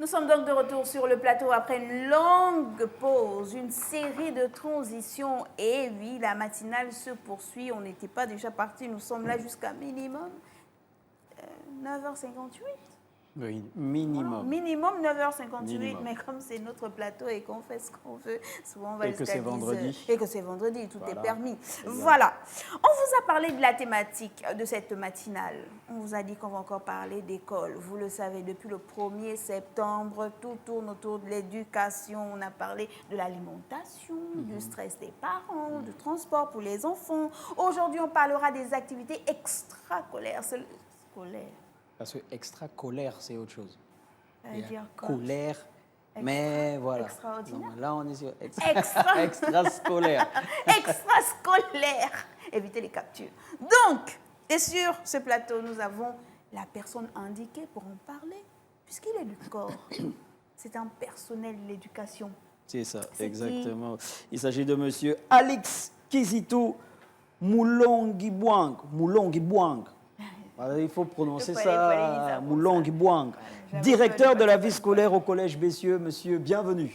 Nous sommes donc de retour sur le plateau après une longue pause, une série de transitions. Et oui, la matinale se poursuit. On n'était pas déjà parti. Nous sommes là jusqu'à minimum 9h58. Oui, Voilà, minimum. minimum 9h58, Minimum. mais comme c'est notre plateau et qu'on fait ce qu'on veut, souvent on va Et que jusqu'à c'est 10 vendredi. heures. Et que c'est vendredi, tout est Voilà. permis. Exact. Voilà. On vous a parlé de la thématique de cette matinale. On vous a dit qu'on va encore parler d'école. Vous le savez, depuis le 1er septembre, tout tourne autour de l'éducation. On a parlé de l'alimentation, du stress des parents, du transport pour les enfants. Aujourd'hui, on parlera des activités extrascolaires. Scolaires. Parce que extra colère, c'est autre chose. Ça veut Il y a dire quoi? colère, mais voilà. Extraordinaire. Non, là, on est sur Extra. extrascolaire. Extrascolaire. Évitez les captures. Donc, et sur ce plateau, nous avons la personne indiquée pour en parler, puisqu'il est du corps. C'est un personnel de l'éducation. C'est ça, C'est exactement. Il s'agit de monsieur Alex Kizito Moulongibwang. Moulongibwang. Voilà, il faut prononcer Il fallait dire ça ça, comme Moulongibwang. j'avais Directeur peur de de la pas vie dire scolaire au Collège Bessieux, monsieur, bienvenue.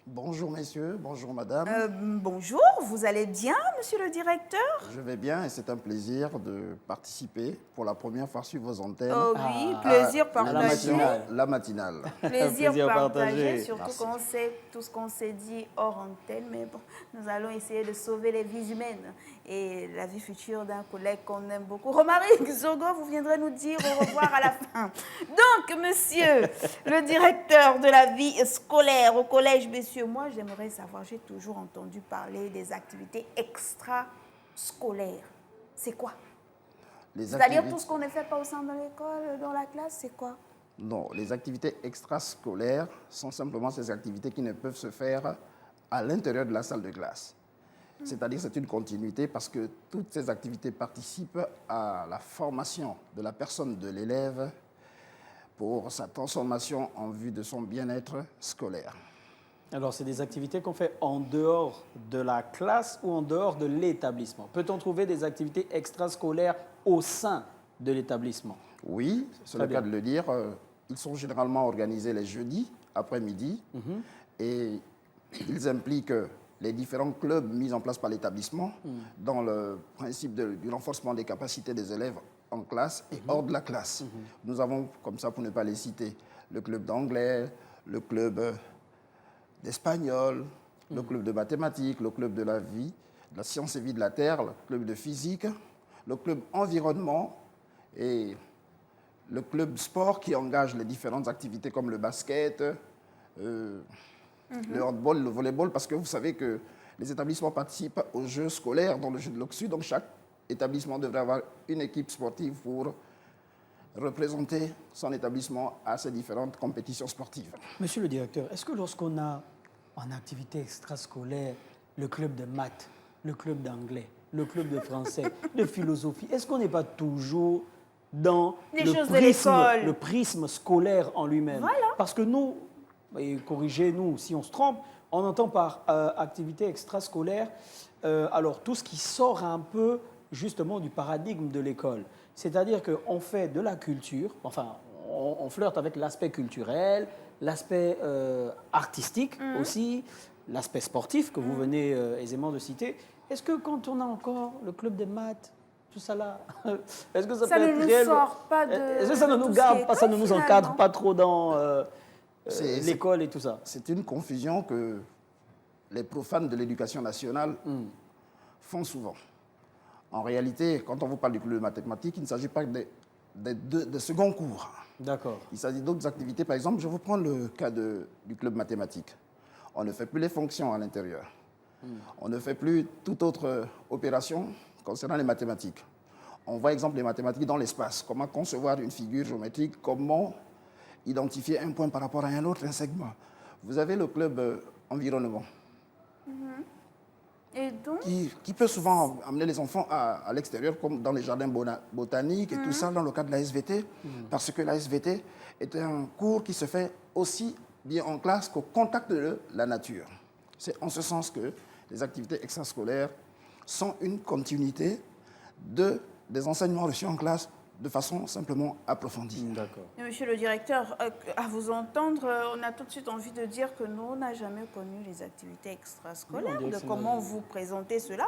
Bonjour messieurs, bonjour madame. Bonjour, vous allez bien, monsieur le directeur? Je vais bien et c'est un plaisir de participer pour la première fois sur vos antennes. Oh oui, Ah, plaisir à la partagé. matinale. La matinale. Plaisir Plaisir partagé, partagé. surtout Merci. qu'on sait tout ce qu'on s'est dit hors antenne, mais bon, nous allons essayer de sauver les vies humaines et la vie future d'un collègue qu'on aime beaucoup. Romaric Zogo, vous viendrez nous dire au revoir à la fin. Donc, monsieur le directeur de la vie scolaire au collège, messieurs, moi j'aimerais savoir, j'ai toujours entendu parler des activités extrascolaires. C'est quoi? Les C'est-à-dire activités- tout ce qu'on ne fait pas au sein de l'école, dans la classe, c'est quoi? Non, les activités extrascolaires sont simplement ces activités qui ne peuvent se faire à l'intérieur de la salle de classe. C'est-à-dire c'est une continuité parce que toutes ces activités participent à la formation de la personne, de l'élève, pour sa transformation en vue de son bien-être scolaire. Alors, c'est des activités qu'on fait en dehors de la classe ou en dehors de l'établissement. Peut-on trouver des activités extrascolaires au sein de l'établissement? Oui, c'est Très le cas bien. de le dire. Ils sont généralement organisés les jeudis après-midi et ils impliquent les différents clubs mis en place par l'établissement dans le principe du renforcement des capacités des élèves en classe et hors de la classe. Nous avons, comme ça pour ne pas les citer, le club d'anglais, le club d'espagnol, le club de mathématiques, le club de la vie, de la science et vie de la Terre, le club de physique, le club environnement et le club sport qui engage les différentes activités comme le basket, le handball, le volleyball, parce que vous savez que les établissements participent aux jeux scolaires, dont le jeu de l'Oxu, donc chaque établissement devrait avoir une équipe sportive pour représenter son établissement à ces différentes compétitions sportives. Monsieur le directeur, est-ce que lorsqu'on a en activité extrascolaire le club de maths, le club d'anglais, le club de français, de philosophie, est-ce qu'on n'est pas toujours dans Les choses de l'école. le prisme scolaire en lui-même? Voilà. Parce que nous, et corrigez-nous si on se trompe, on entend par activité extrascolaire alors tout ce qui sort un peu justement du paradigme de l'école. C'est-à-dire qu'on fait de la culture, enfin on flirte avec l'aspect culturel, l'aspect artistique aussi, l'aspect sportif que vous venez aisément de citer. Est-ce que quand on a encore le club des maths, tout ça là, est-ce que ça Ça peut ne être nous réel? sort pas de- Est-ce que ça de ne tout nous ce qui garde est pas, ça ne école, nous finalement? encadre pas trop dans C'est- l'école et tout ça? C'est une confusion que les profanes de l'éducation nationale font souvent. En réalité, quand on vous parle du club de mathématiques, il ne s'agit pas de second cours. D'accord. Il s'agit d'autres activités. Par exemple, je vous prends le cas du club mathématique. On ne fait plus les fonctions à l'intérieur. On ne fait plus toute autre opération concernant les mathématiques. On voit, exemple, les mathématiques dans l'espace. Comment concevoir une figure géométrique, comment identifier un point par rapport à un autre, un segment. Vous avez le club environnement Et donc, qui peut souvent amener les enfants à l'extérieur, comme dans les jardins botaniques et tout ça, dans le cadre de la SVT, parce que la SVT est un cours qui se fait aussi bien en classe qu'au contact de la nature. C'est en ce sens que les activités extrascolaires sont une continuité des enseignements reçus en classe de façon simplement approfondie. D'accord. Monsieur le directeur, à vous entendre, on a tout de suite envie de dire que nous, on n'a jamais connu les activités extrascolaires, Oui, on dirait de que c'est comment la- vous présentez cela.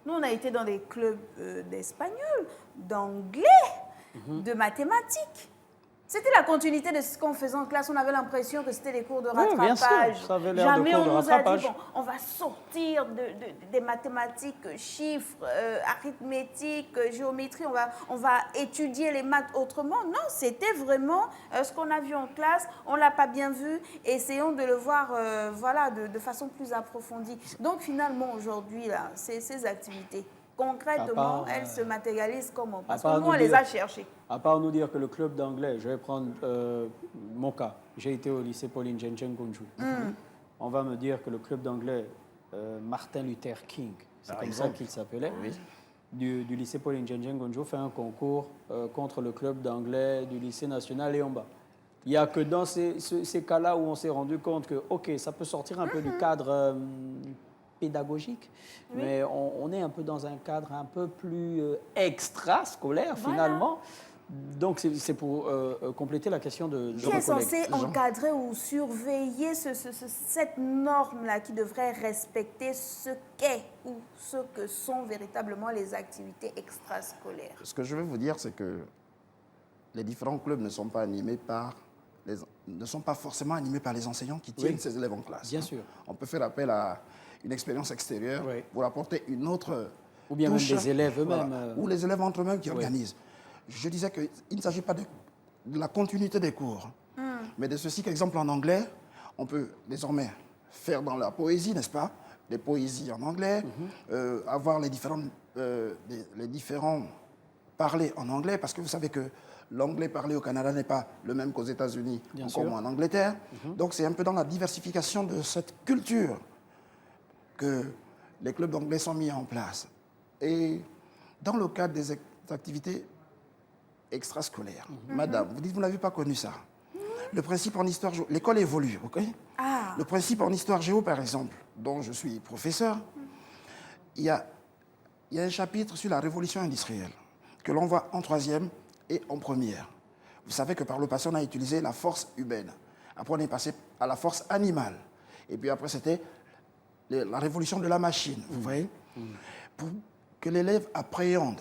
Nous, on a été dans des clubs d'espagnol, d'anglais, de mathématiques. C'était la continuité de ce qu'on faisait en classe. On avait l'impression que c'était des cours de Oui, bien sûr, rattrapage. ça avait l'air de Jamais cours on de nous a rattrapage. dit, bon, on va sortir des mathématiques, chiffres, arithmétique, géométrie, on va étudier les maths autrement. Non, c'était vraiment ce qu'on a vu en classe, on ne l'a pas bien vu, essayons de le voir voilà, de façon plus approfondie. Donc finalement, aujourd'hui, là, ces activités, concrètement, À part, elles se matérialisent comment? Parce part que nous, nous on les dire- a cherchées. À part nous dire que le club d'anglais, je vais prendre mon cas. J'ai été au lycée Pauline Jenchen Gonju. On va me dire que le club d'anglais Martin Luther King, c'est Par comme ça exemple. qu'il s'appelait, Oui. du lycée Pauline Jenchen Gonju fait un concours contre le club d'anglais du lycée national Léomba. Il n'y a que dans ces cas-là où on s'est rendu compte que, OK, ça peut sortir un peu du cadre pédagogique, mais on est un peu dans un cadre un peu plus extrascolaire, finalement. Donc, c'est pour compléter la question de Qui vos est collègues. censé encadrer ou surveiller cette norme-là qui devrait respecter ce qu'est ou ce que sont véritablement les activités extrascolaires? Ce que je veux vous dire, c'est que les différents clubs ne sont pas animés par ne sont pas forcément animés par les enseignants qui tiennent Oui. ces élèves en classe. Bien sûr. On peut faire appel à une expérience extérieure Oui. pour apporter une autre Ou bien même touche, des élèves eux-mêmes. ou les élèves entre eux-mêmes qui Oui. organisent. Je disais qu'il ne s'agit pas de la continuité des cours, mais de ceci qu'exemple en anglais, on peut désormais faire dans la poésie, n'est-ce pas, des poésies en anglais, avoir les différents parlers en anglais, parce que vous savez que l'anglais parlé au Canada n'est pas le même qu'aux États-Unis, Bien encore sûr. moins en Angleterre. Donc c'est un peu dans la diversification de cette culture que les clubs d'anglais sont mis en place. Et dans le cadre des activités extrascolaires, madame, vous dites que vous n'avez pas connu ça. Le principe en histoire, l'école évolue, ok? Ah, Le principe en histoire géo, par exemple, dont je suis professeur, il y a un chapitre sur la révolution industrielle que l'on voit en troisième et en première. Vous savez que par le passé, on a utilisé la force humaine. Après, on est passé à la force animale. Et puis après, c'était la révolution de la machine, vous voyez? Pour que l'élève appréhende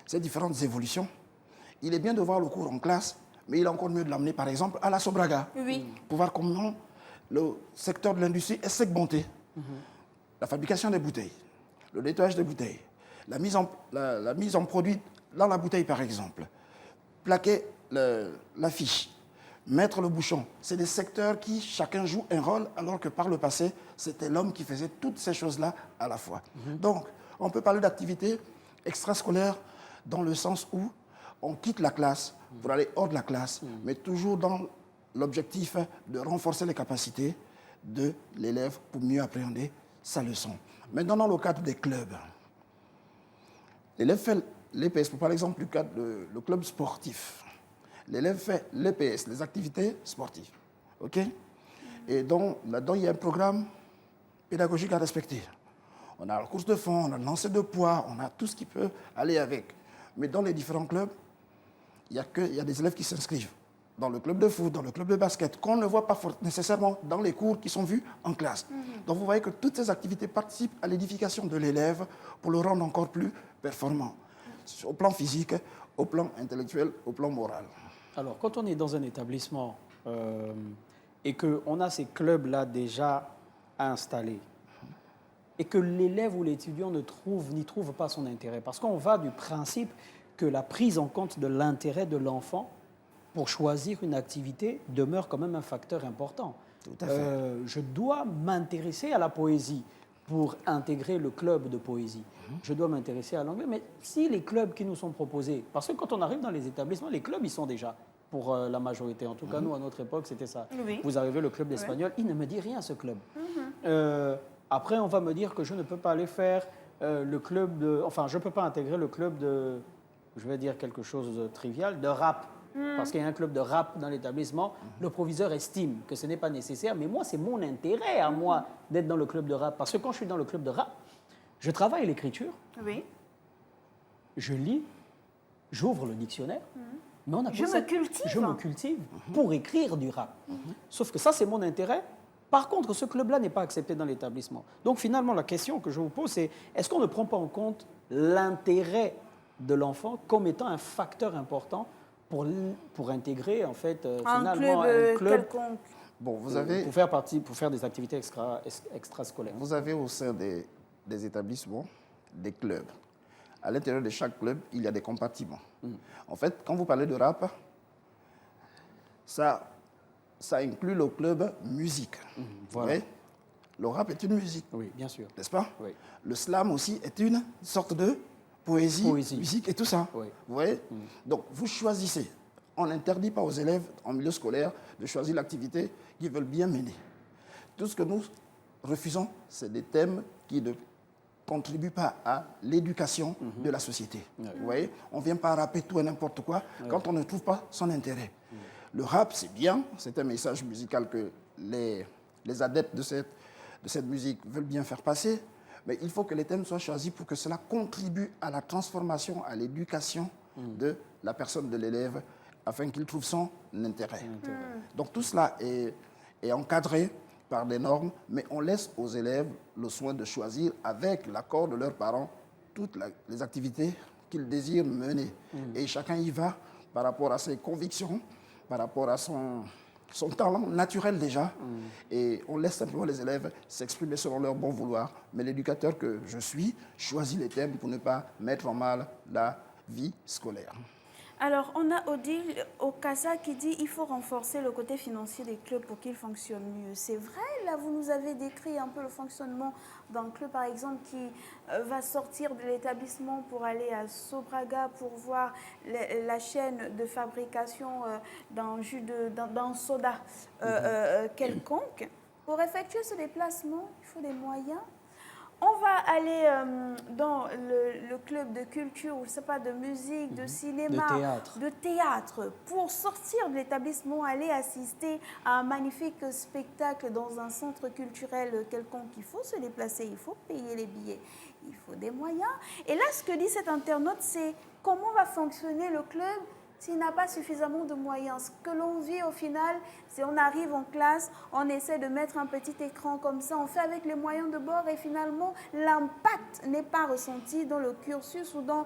ces différentes évolutions, il est bien de voir le cours en classe, mais il est encore mieux de l'amener, par exemple, à la Sobraga, oui. pour voir comment le secteur de l'industrie est segmenté. La fabrication des bouteilles, le nettoyage des bouteilles, la mise en produit dans la bouteille, par exemple, plaquer la fiche, mettre le bouchon. C'est des secteurs qui, chacun joue un rôle, alors que par le passé, c'était l'homme qui faisait toutes ces choses-là à la fois. Donc, on peut parler d'activités extrascolaires dans le sens où on quitte la classe pour aller hors de la classe, mais toujours dans l'objectif de renforcer les capacités de l'élève pour mieux appréhender sa leçon. Maintenant, dans le cadre des clubs, l'élève fait l'EPS, par exemple, le cadre le club sportif. L'élève fait l'EPS, les activités sportives. OK? Et donc, là-dedans, il y a un programme pédagogique à respecter. On a la course de fond, on a le lancer de poids, on a tout ce qui peut aller avec. Mais dans les différents clubs, il y a des élèves qui s'inscrivent dans le club de foot, dans le club de basket, qu'on ne voit pas nécessairement dans les cours qui sont vus en classe. Donc vous voyez que toutes ces activités participent à l'édification de l'élève pour le rendre encore plus performant, au plan physique, au plan intellectuel, au plan moral. Alors, quand on est dans un établissement et qu'on a ces clubs-là déjà installés, et que l'élève ou l'étudiant n'y trouve pas son intérêt, parce qu'on va du principe que la prise en compte de l'intérêt de l'enfant pour choisir une activité demeure quand même un facteur important. Tout à fait. Je dois m'intéresser à la poésie pour intégrer le club de poésie. Je dois m'intéresser à l'anglais, mais si les clubs qui nous sont proposés, parce que quand on arrive dans les établissements, les clubs, ils sont déjà pour la majorité. En tout cas, nous, à notre époque, c'était ça. Oui. Vous arrivez, le club d'espagnol, il ne me dit rien, ce club. Après, on va me dire que je ne peux pas aller faire le club de... Enfin, je ne peux pas intégrer le club de... Je vais dire quelque chose de trivial, de rap. Parce qu'il y a un club de rap dans l'établissement. Le proviseur estime que ce n'est pas nécessaire. Mais moi, c'est mon intérêt à moi d'être dans le club de rap. Parce que quand je suis dans le club de rap, je travaille l'écriture, Oui. je lis, j'ouvre le dictionnaire, mais on appelle Je ça- me cultive. Je me cultive pour écrire du rap. Sauf que ça, c'est mon intérêt. Par contre, ce club-là n'est pas accepté dans l'établissement. Donc finalement, la question que je vous pose, c'est est-ce qu'on ne prend pas en compte l'intérêt de l'enfant comme étant un facteur important pour intégrer, en fait, Un finalement, club, un club quelconque. Bon, vous avez, pour faire des activités extrascolaires. vous avez au sein des établissements des clubs. À l'intérieur de chaque club, il y a des compartiments. En fait, quand vous parlez de rap, ça inclut le club musique. voilà. Ouais. Le rap est une musique, Oui, bien sûr. n'est-ce pas? Oui. Le slam aussi est une sorte de poésie, musique et tout ça. Oui. Vous voyez? Donc, vous choisissez. On n'interdit pas aux élèves en milieu scolaire de choisir l'activité qu'ils veulent bien mener. Tout ce que nous refusons, c'est des thèmes qui ne contribuent pas à l'éducation de la société. Vous voyez? On ne vient pas rapper tout et n'importe quoi quand on ne trouve pas son intérêt. Le rap, c'est bien, c'est un message musical que les adeptes de cette musique veulent bien faire passer, mais il faut que les thèmes soient choisis pour que cela contribue à la transformation, à l'éducation de la personne, de l'élève, afin qu'il trouve son intérêt. Donc tout cela est encadré par des normes, mais on laisse aux élèves le soin de choisir, avec l'accord de leurs parents, toutes les activités qu'ils désirent mener. Et chacun y va par rapport à ses convictions, par rapport à son talent naturel déjà. Et on laisse simplement les élèves s'exprimer selon leur bon vouloir. Mais l'éducateur que je suis choisit les thèmes pour ne pas mettre en mal la vie scolaire. Alors, on a Odile Okaza qui dit qu'il faut renforcer le côté financier des clubs pour qu'ils fonctionnent mieux. C'est vrai, là, vous nous avez décrit un peu le fonctionnement d'un club, par exemple, qui va sortir de l'établissement pour aller à Sobraga pour voir la chaîne de fabrication d'un soda quelconque. Pour effectuer ce déplacement, il faut des moyens. On va aller dans le club de culture, je sais pas, de musique, de cinéma, De théâtre. pour sortir de l'établissement, aller assister à un magnifique spectacle dans un centre culturel quelconque. Il faut se déplacer, il faut payer les billets, il faut des moyens. Et là, ce que dit cet internaute, c'est comment va fonctionner le club s'il n'a pas suffisamment de moyens. Ce que l'on vit au final, c'est on arrive en classe, on essaie de mettre un petit écran comme ça, on fait avec les moyens de bord et finalement l'impact n'est pas ressenti dans le cursus ou dans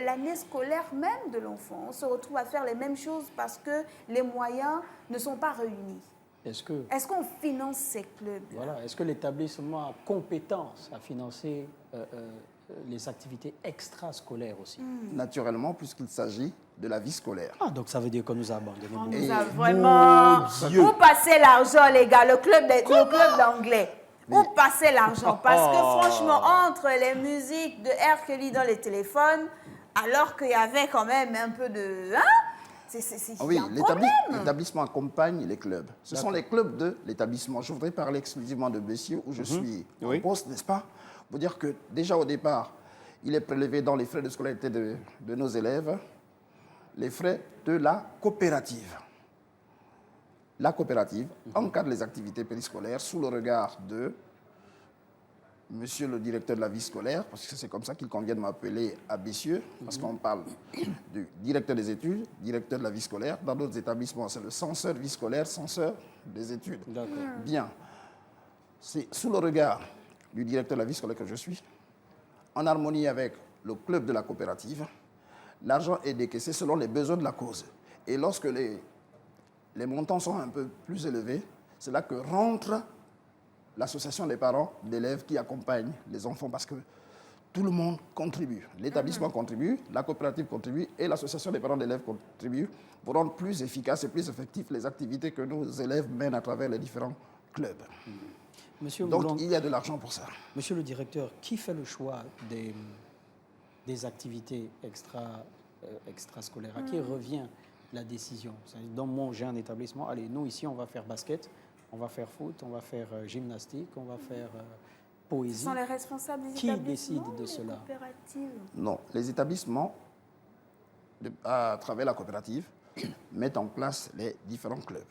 l'année scolaire même de l'enfant. On se retrouve à faire les mêmes choses parce que les moyens ne sont pas réunis. Est-ce qu'on finance ces clubs? Voilà. Est-ce que l'établissement a compétence à financer les activités extrascolaires aussi? Naturellement, puisqu'il s'agit de la vie scolaire. Ah, donc ça veut dire qu'on nous a abandonnés. On nous a vraiment... Où passez l'argent, les gars? Le club d'anglais. Où passez l'argent? Parce que franchement, entre les musiques de R. Kelly dans les téléphones, alors qu'il y avait quand même un peu de... Oui, un problème. l'établissement accompagne les clubs. Ce sont les clubs de l'établissement. Je voudrais parler exclusivement de Bessieux, où je suis en poste, n'est-ce pas? Pour dire que déjà au départ, il est prélevé dans les frais de scolarité de nos élèves les frais de la coopérative. La coopérative encadre les activités périscolaires sous le regard de monsieur le directeur de la vie scolaire, parce que c'est comme ça qu'il convient de m'appeler à Bessieux, parce qu'on parle du directeur des études, directeur de la vie scolaire. Dans d'autres établissements, c'est le censeur vie scolaire, censeur des études. Bien. C'est sous le regard du directeur de la vie scolaire que je suis, en harmonie avec le club de la coopérative. L'argent est décaissé selon les besoins de la cause. Et lorsque les montants sont un peu plus élevés, c'est là que rentre l'association des parents d'élèves qui accompagnent les enfants, parce que tout le monde contribue. L'établissement contribue, la coopérative contribue et l'association des parents d'élèves contribue pour rendre plus efficaces et plus effectives les activités que nos élèves mènent à travers les différents clubs. Donc, il y a de l'argent pour ça. Monsieur le directeur, qui fait le choix des activités extrascolaires? À qui revient la décision? Dans j'ai un établissement, allez, nous ici, on va faire basket, on va faire foot, on va faire gymnastique, on va faire poésie. Ce sont les responsables des Qui établissements, décide de cela? coopératives? Non, les établissements, à travers la coopérative, mettent en place les différents clubs.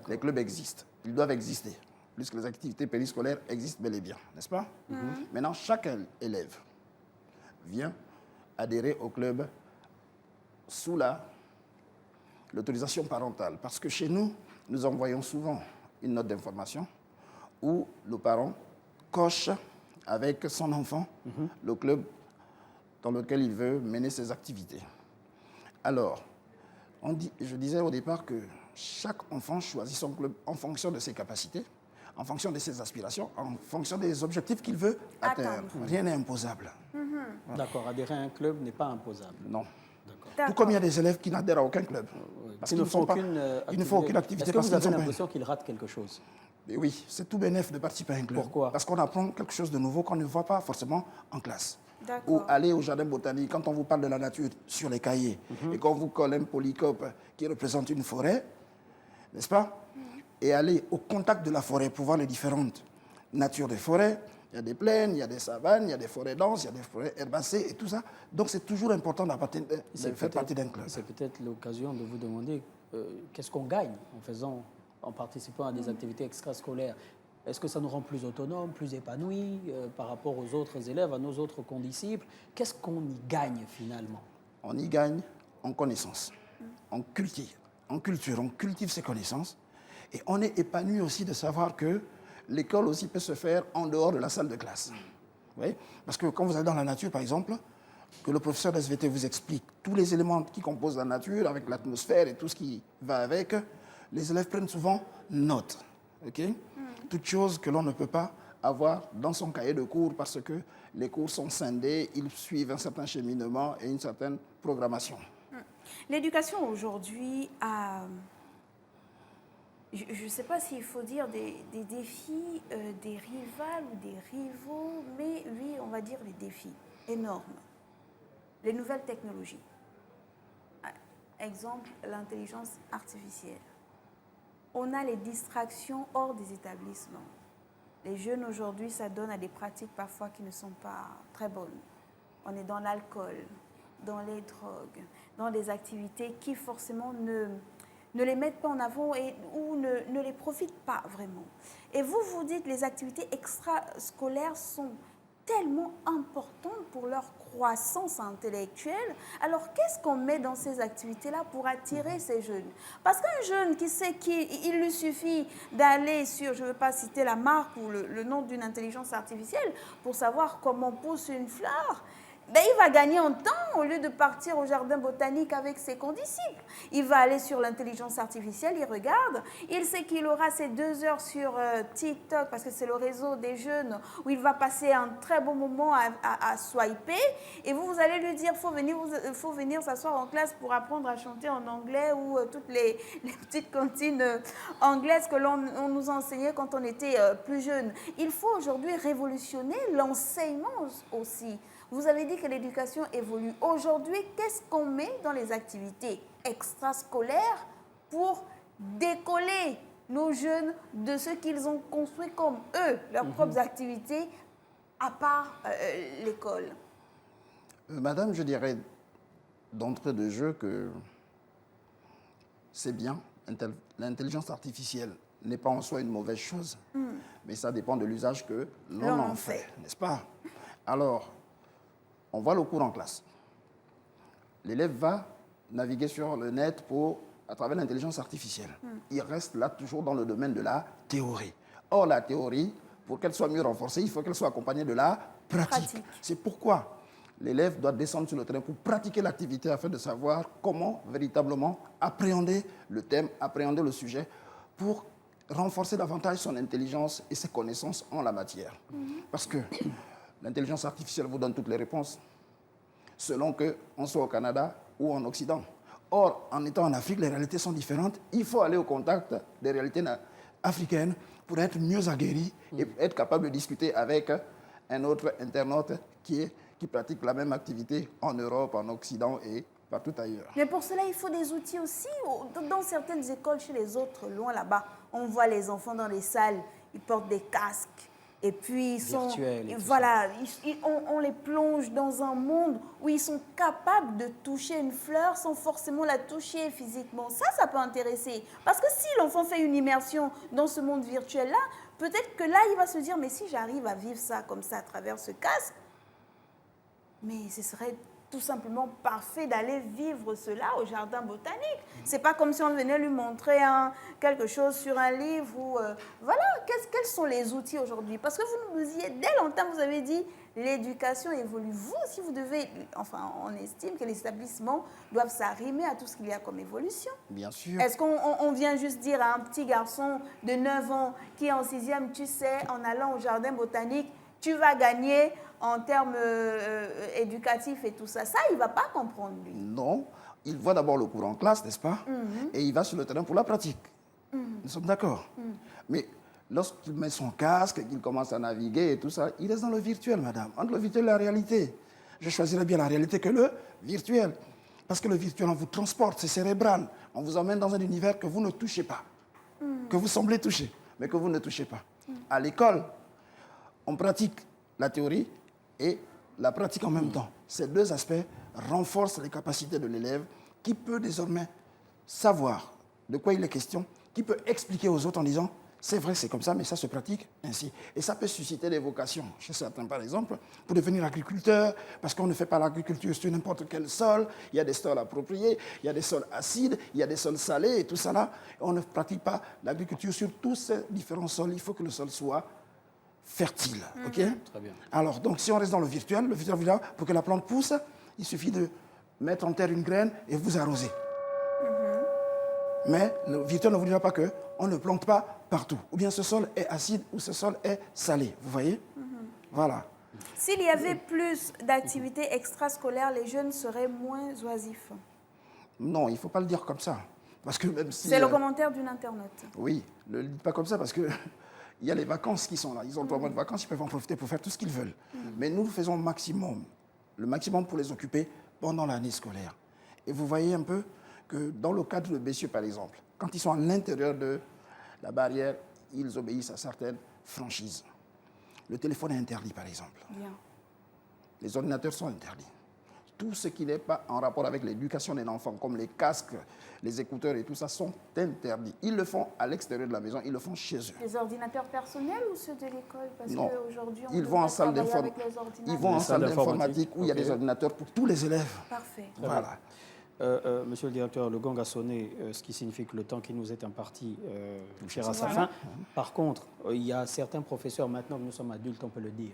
Les clubs existent, ils doivent exister, puisque les activités périscolaires existent bel et bien, n'est-ce pas? Maintenant, chaque élève vient adhérer au club sous l'autorisation parentale. Parce que chez nous, nous envoyons souvent une note d'information où le parent coche avec son enfant le club dans lequel il veut mener ses activités. Alors, je disais au départ que chaque enfant choisit son club en fonction de ses capacités, en fonction de ses aspirations, en fonction des objectifs qu'il veut atteindre. Rien n'est imposable. D'accord, adhérer à un club n'est pas imposable. Non. D'accord. Tout comme il y a des élèves qui n'adhèrent à aucun club. Parce qu'ils ne font aucune activité. Ils ne font aucune activité. Est-ce que vous avez qu'ils l'impression qu'ils ratent quelque chose? Mais oui, c'est tout bénéf de participer à un club. Pourquoi? Parce qu'on apprend quelque chose de nouveau qu'on ne voit pas forcément en classe. Ou D'accord. aller au jardin botanique, quand on vous parle de la nature sur les cahiers, et qu'on vous colle un polycope qui représente une forêt, n'est-ce pas? Et aller au contact de la forêt pour voir les différentes natures des forêts. Il y a des plaines, il y a des savanes, il y a des forêts denses, il y a des forêts herbacées et tout ça. Donc c'est toujours important de faire partie d'un club. C'est peut-être l'occasion de vous demander qu'est-ce qu'on gagne en participant à des activités extrascolaires. Est-ce que ça nous rend plus autonomes, plus épanouis par rapport aux autres élèves, à nos autres condisciples? Qu'est-ce qu'on y gagne finalement? On y gagne en connaissances, on cultive ses connaissances et on est épanoui aussi de savoir que l'école aussi peut se faire en dehors de la salle de classe. Oui? Parce que quand vous allez dans la nature, par exemple, que le professeur d'SVT vous explique tous les éléments qui composent la nature, avec l'atmosphère et tout ce qui va avec, les élèves prennent souvent note. Okay? Toutes choses que l'on ne peut pas avoir dans son cahier de cours parce que les cours sont scindés, ils suivent un certain cheminement et une certaine programmation. L'éducation aujourd'hui a, je ne sais pas s'il faut dire des défis, des rivales ou des rivaux, mais oui, on va dire les défis énormes. Les nouvelles technologies. Exemple, l'intelligence artificielle. On a les distractions hors des établissements. Les jeunes aujourd'hui s'adonnent à des pratiques parfois qui ne sont pas très bonnes. On est dans l'alcool, dans les drogues, dans des activités qui forcément ne les mettent pas en avant ou ne les profitent pas vraiment. Et vous dites que les activités extrascolaires sont tellement importantes pour leur croissance intellectuelle. Alors, qu'est-ce qu'on met dans ces activités-là pour attirer ces jeunes? Parce qu'un jeune qui sait qu'il lui suffit d'aller sur, je ne veux pas citer la marque ou le nom d'une intelligence artificielle, pour savoir comment pousse une fleur, ben, il va gagner en temps au lieu de partir au jardin botanique avec ses condisciples. Il va aller sur l'intelligence artificielle, il regarde, il sait qu'il aura ses 2 heures sur TikTok, parce que c'est le réseau des jeunes, où il va passer un très bon moment à swiper, et vous allez lui dire, faut venir s'asseoir en classe pour apprendre à chanter en anglais, ou toutes les petites cantines anglaises que l'on nous enseignait quand on était plus jeune. Il faut aujourd'hui révolutionner l'enseignement aussi. Vous avez dit que l'éducation évolue. Aujourd'hui, qu'est-ce qu'on met dans les activités extrascolaires pour décoller nos jeunes de ce qu'ils ont construit comme eux, leurs propres activités, à part l'école? Madame, je dirais d'entrée de jeu que c'est bien. L'intelligence artificielle n'est pas en soi une mauvaise chose, mais ça dépend de l'usage que l'on en fait, n'est-ce pas? Alors, on voit le cours en classe. L'élève va naviguer sur le net à travers l'intelligence artificielle. Il reste là toujours dans le domaine de la théorie. Or, la théorie, pour qu'elle soit mieux renforcée, il faut qu'elle soit accompagnée de la pratique. C'est pourquoi l'élève doit descendre sur le terrain pour pratiquer l'activité afin de savoir comment véritablement appréhender le thème, appréhender le sujet pour renforcer davantage son intelligence et ses connaissances en la matière. Parce que l'intelligence artificielle vous donne toutes les réponses, selon qu'on soit au Canada ou en Occident. Or, en étant en Afrique, les réalités sont différentes. Il faut aller au contact des réalités africaines pour être mieux aguerri et être capable de discuter avec un autre internaute qui pratique la même activité en Europe, en Occident et partout ailleurs. Mais pour cela, il faut des outils aussi. Dans certaines écoles, chez les autres, loin là-bas, on voit les enfants dans les salles, ils portent des casques. Et puis, on les plonge dans un monde où ils sont capables de toucher une fleur sans forcément la toucher physiquement. Ça peut intéresser. Parce que si l'enfant fait une immersion dans ce monde virtuel-là, peut-être que là, il va se dire, mais si j'arrive à vivre ça comme ça à travers ce casque, mais ce serait tout simplement parfait d'aller vivre cela au jardin botanique. C'est pas comme si on venait lui montrer quelque chose sur un livre ou voilà, quels sont les outils aujourd'hui? Parce que vous nous disiez, dès longtemps, vous avez dit, l'éducation évolue. Vous aussi, vous devez, enfin, on estime que les établissements doivent s'arrimer à tout ce qu'il y a comme évolution. Bien sûr. Est-ce qu'on vient juste dire à un petit garçon de 9 ans qui est en 6e, tu sais, en allant au jardin botanique, tu vas gagner en termes éducatifs et tout ça. Ça, il ne va pas comprendre, lui. Non, il voit d'abord le cours en classe, n'est-ce pas? Et il va sur le terrain pour la pratique. Nous sommes d'accord. Mais lorsqu'il met son casque et qu'il commence à naviguer et tout ça, il reste dans le virtuel, madame. Entre le virtuel et la réalité. Je choisirais bien la réalité que le virtuel. Parce que le virtuel, on vous transporte, c'est cérébral. On vous emmène dans un univers que vous ne touchez pas. Que vous semblez toucher, mais que vous ne touchez pas. À l'école, on pratique la théorie et la pratique en même temps. Ces deux aspects renforcent les capacités de l'élève qui peut désormais savoir de quoi il est question, qui peut expliquer aux autres en disant c'est vrai, c'est comme ça, mais ça se pratique ainsi. Et ça peut susciter des vocations chez certains, par exemple, pour devenir agriculteur, parce qu'on ne fait pas l'agriculture sur n'importe quel sol. Il y a des sols appropriés, il y a des sols acides, il y a des sols salés et tout ça là. On ne pratique pas l'agriculture sur tous ces différents sols. Il faut que le sol soit fertile. Ok? Très bien. Alors, donc, si on reste dans le virtuel, pour que la plante pousse, il suffit de mettre en terre une graine et vous arroser. Mais le virtuel ne vous dira pas qu'on ne plante pas partout. Ou bien ce sol est acide ou ce sol est salé. Vous voyez? Voilà. S'il y avait plus d'activités extrascolaires, les jeunes seraient moins oisifs. Non, il ne faut pas le dire comme ça. Parce que même si, c'est le commentaire d'une internaute. Oui, ne le dites pas comme ça parce que il y a les vacances qui sont là. Ils ont 3 mois de vacances, ils peuvent en profiter pour faire tout ce qu'ils veulent. Mais nous faisons le maximum pour les occuper pendant l'année scolaire. Et vous voyez un peu que dans le cadre de Bessieux, par exemple, quand ils sont à l'intérieur de la barrière, ils obéissent à certaines franchises. Le téléphone est interdit, par exemple. Bien. Les ordinateurs sont interdits. Tout ce qui n'est pas en rapport avec l'éducation de l'enfant, comme les casques, les écouteurs et tout ça, sont interdits. Ils le font à l'extérieur de la maison, ils le font chez eux. Les ordinateurs personnels ou ceux de l'école? Parce Non. qu'aujourd'hui, on Ils vont en salle d'informatique où il y a des ordinateurs pour tous les élèves. Parfait. Voilà. Monsieur le directeur, le gong a sonné, ce qui signifie que le temps qui nous est imparti tire à sa fin. Par contre, il y a certains professeurs, maintenant que nous sommes adultes, on peut le dire.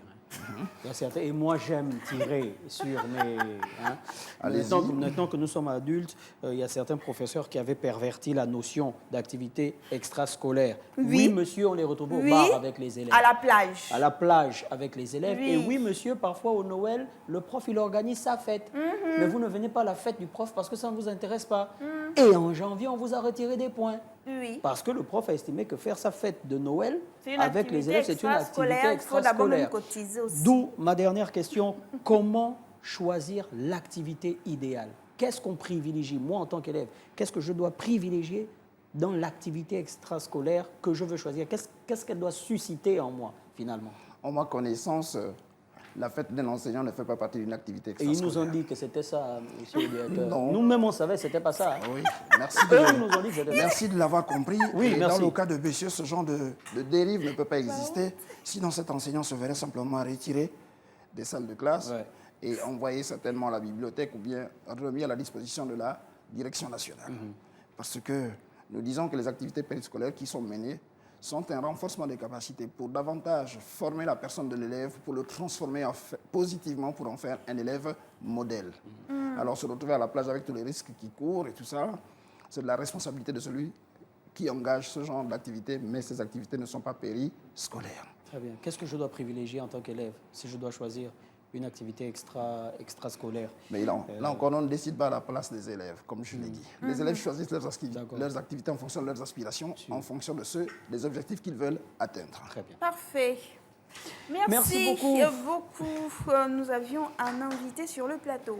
Il y a certains, et moi, j'aime tirer sur mes... Maintenant que nous sommes adultes, il y a certains professeurs qui avaient perverti la notion d'activité extrascolaire. Oui, monsieur, on les retrouve au bar avec les élèves. À la plage. À la plage avec les élèves. Oui. Et oui, monsieur, parfois au Noël, le prof, il organise sa fête. Mais vous ne venez pas à la fête du prof parce que ça ne vous intéresse pas. Et en janvier, on vous a retiré des points. Oui. Parce que le prof a estimé que faire sa fête de Noël C'est avec les élèves, c'est une activité Il faut d'abord même extrascolaire. cotiser aussi. D'où ma dernière question. Comment choisir l'activité idéale? Qu'est-ce qu'on privilégie? Moi, en tant qu'élève, qu'est-ce que je dois privilégier dans l'activité extrascolaire que je veux choisir? Qu'est-ce qu'elle doit susciter en moi, finalement? En ma connaissance, la fête d'un enseignant ne fait pas partie d'une activité Et extrascolaire. ils nous ont dit que c'était ça, monsieur le directeur. Non. Nous-mêmes, on savait que ce n'était pas ça. Oui, merci Eux, ils nous ont dit que c'était ça. merci de l'avoir compris. Oui, Et merci. dans le cas de Bessieux, ce genre de dérive ne peut pas exister. Sinon, cet enseignant se verrait simplement retiré des salles de classe et envoyé certainement à la bibliothèque ou bien remis à la disposition de la direction nationale. Parce que nous disons que les activités périscolaires qui sont menées sont un renforcement des capacités pour davantage former la personne de l'élève, pour le transformer positivement, pour en faire un élève modèle. Alors se retrouver à la plage avec tous les risques qui courent et tout ça, c'est de la responsabilité de celui qui engage ce genre d'activité, mais ces activités ne sont pas périscolaires. Très bien. Qu'est-ce que je dois privilégier en tant qu'élève si je dois choisir une activité extrascolaire? Mais là encore, on ne décide pas à la place des élèves, comme je l'ai dit. Les élèves choisissent leurs activités en fonction de leurs aspirations, en fonction des objectifs qu'ils veulent atteindre. Très bien. Parfait. Merci beaucoup. Nous avions un invité sur le plateau.